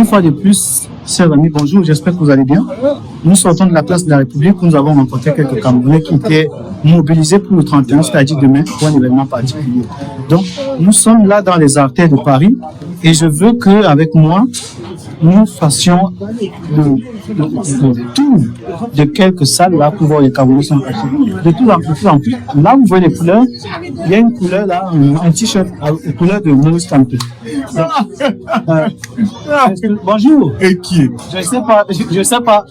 Une fois de plus, chers amis, bonjour, j'espère que vous allez bien. Nous sortons de la place de la République où nous avons rencontré quelques Camerounais qui étaient mobilisés pour le 31, c'est-à-dire demain, pour un événement particulier. Donc, nous sommes là dans les artères de Paris et je veux qu'avec moi, nous fassions le tour de quelques salles là pour voir les Camerounais sont partis. De tout en plus, là vous voyez les couleurs, il y a une couleur là, un t-shirt aux couleurs de Maurice Kamto. Bonjour. Et qui? Je sais pas.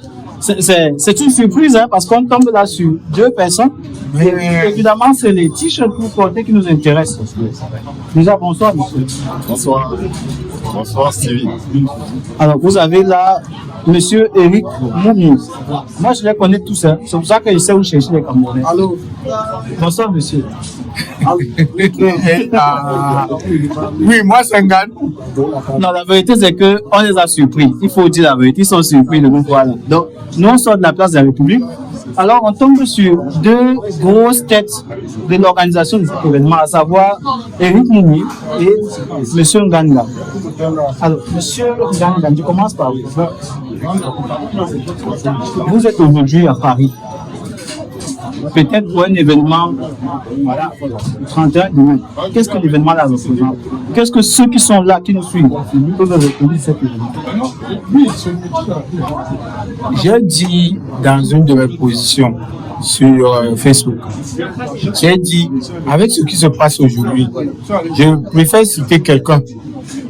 C'est une surprise hein, parce qu'on tombe là sur deux personnes. Mais évidemment, c'est les t-shirts que vous portez qui nous intéressent. Déjà, bonsoir, monsieur. Bonsoir. Bonsoir, Stevie. Alors, vous avez là monsieur Eric Moumi. Moi, je les connais tous. Hein. C'est pour ça que je sais où chercher les Camerounais. Allô. Bonsoir, monsieur. Oui, moi, c'est un gars. Non, la vérité, c'est qu'on les a surpris. Il faut dire la vérité. Ils sont surpris de nous voir là. Donc, nous, on sort de la place de la République. Alors, on tombe sur deux grosses têtes de l'organisation de cet événement, à savoir Eric Moumi et M. Nganga. Alors, M. Nganga, je commence par vous. Vous êtes aujourd'hui à Paris. Peut-être pour un événement, voilà, 31 demain. Qu'est-ce que l'événement là représente? Qu'est-ce que ceux qui sont là, qui nous suivent, peuvent reconnaître cet événement? J'ai dit dans une de mes positions sur Facebook, j'ai dit, avec ce qui se passe aujourd'hui, je préfère citer quelqu'un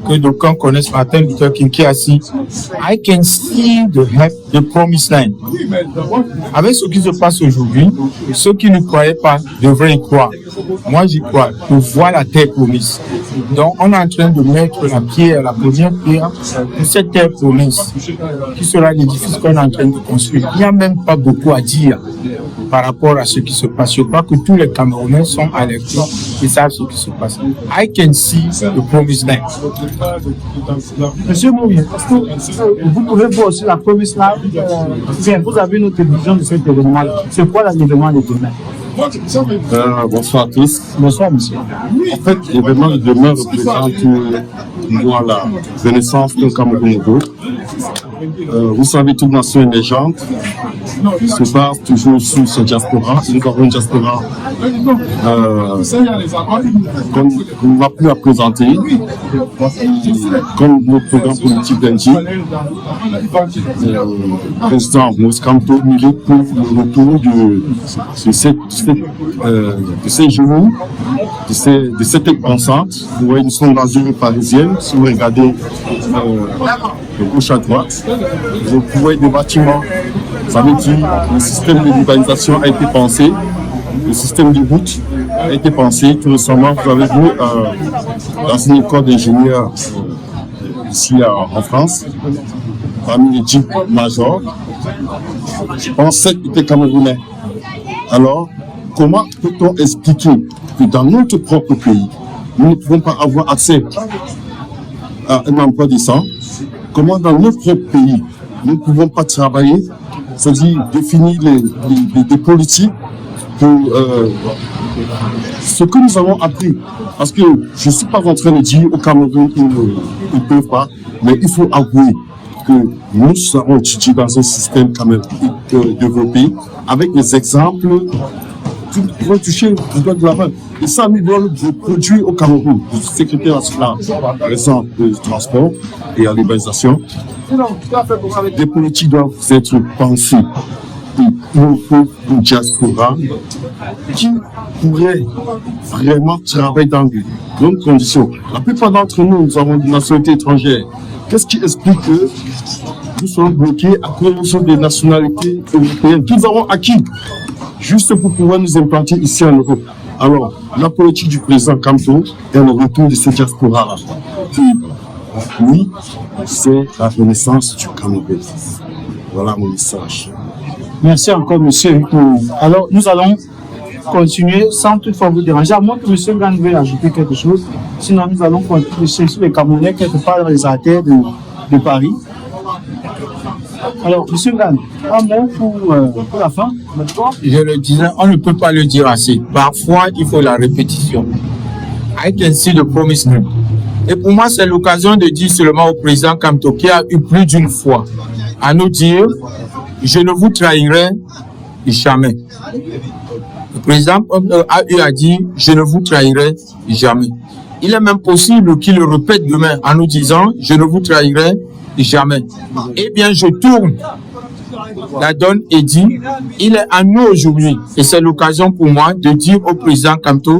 que d'aucuns connaissent, Martin Luther King, qui a dit, I can see the promised land. Avec ce qui se passe aujourd'hui, ceux qui ne croyaient pas devraient y croire. Moi, j'y crois. Je vois la terre promise. Donc, on est en train de mettre la première pierre de cette terre promise, qui sera l'édifice qu'on est en train de construire. Il n'y a même pas beaucoup à dire par rapport à ce qui se passe. Je crois que tous les Camerounais sont alertés et savent ce qui se passe. I can see the promised land. Monsieur Moumi, est-ce que vous pouvez voir aussi la promesse là? Bien, vous avez une autre vision de cet événement. C'est quoi l'événement de demain? Bonsoir à tous. Bonsoir, monsieur. En fait, l'événement de demain représente la renaissance d'un Cameroun nouveau. Vous savez, toute nation émergente se base toujours sur ce diaspora. Nous avons une diaspora qu'on n'a plus à présenter, comme notre programme politique d'indique. Le président Maurice Kamto milite pour le retour de ces genoux, de cette tête pensante. Vous voyez, nous sommes dans une rue parisienne. Si vous regardez de gauche à droite, vous voyez des bâtiments. Ça veut dire que le système de l'urbanisation a été pensé, le système de route a été pensé. Tout récemment, vous avez vu dans une école d'ingénieurs ici en France, parmi les 10 majors, je pense 7 étaient camerounais. Alors, comment peut-on expliquer que dans notre propre pays, nous ne pouvons pas avoir accès à un emploi décent? Comment dans notre propre pays, nous ne pouvons pas travailler, c'est-à-dire définir des politiques pour ce que nous avons appris? Parce que je ne suis pas en train de dire au Cameroun qu'ils ne peuvent pas, mais il faut avouer que nous avons étudié dans un système quand même développé avec des exemples qui vont toucher du doigt de la main. Et ça, nous devons le produire au Cameroun. Le secrétaire national, par exemple, de transport et à l'urbanisation. Des politiques doivent être pensées pour une diaspora qui pourrait vraiment travailler dans de bonnes conditions. La plupart d'entre nous, nous avons une nationalité étrangère. Qu'est-ce qui explique que nous sommes bloqués à cause des nationalités européennes que nous avons acquis juste pour pouvoir nous implanter ici en Europe? Alors, la politique du président Kamto est le retour de cette diaspora. Oui, c'est la renaissance du Cameroun. Voilà mon message. Merci encore, monsieur. Alors, nous allons continuer sans toutefois vous déranger. À moins que monsieur Gan veuille ajouter quelque chose. Sinon, nous allons continuer sur les Camerounais quelque part dans les artères de Paris. Alors, monsieur Gan, un mot pour la fin. Je le disais, on ne peut pas le dire assez. Parfois, il faut la répétition. I can see the promised land. Et pour moi, c'est l'occasion de dire seulement au président Kamto, qui a eu plus d'une fois à nous dire « Je ne vous trahirai jamais ». Le président a eu à dire « Je ne vous trahirai jamais ». Il est même possible qu'il le répète demain en nous disant « Je ne vous trahirai jamais ». Eh bien, je tourne la donne et dit, il est à nous aujourd'hui. Et c'est l'occasion pour moi de dire au président Kamto,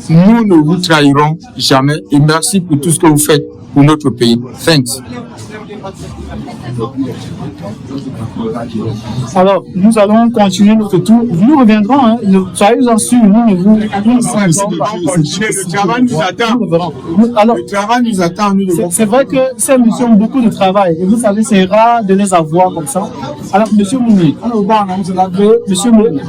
nous ne vous trahirons jamais et merci pour tout ce que vous faites pour notre pays. Thanks. Alors, nous allons continuer notre tour. Nous reviendrons, hein. Soyez-en sûrs, nous ne vous... Le travail nous attend. Alors, Le travail nous attend. Nous devons... c'est vrai que ces missions ont beaucoup de travail. Et vous savez, c'est rare de les avoir comme ça. Alors, monsieur Mouni, monsieur Mouni,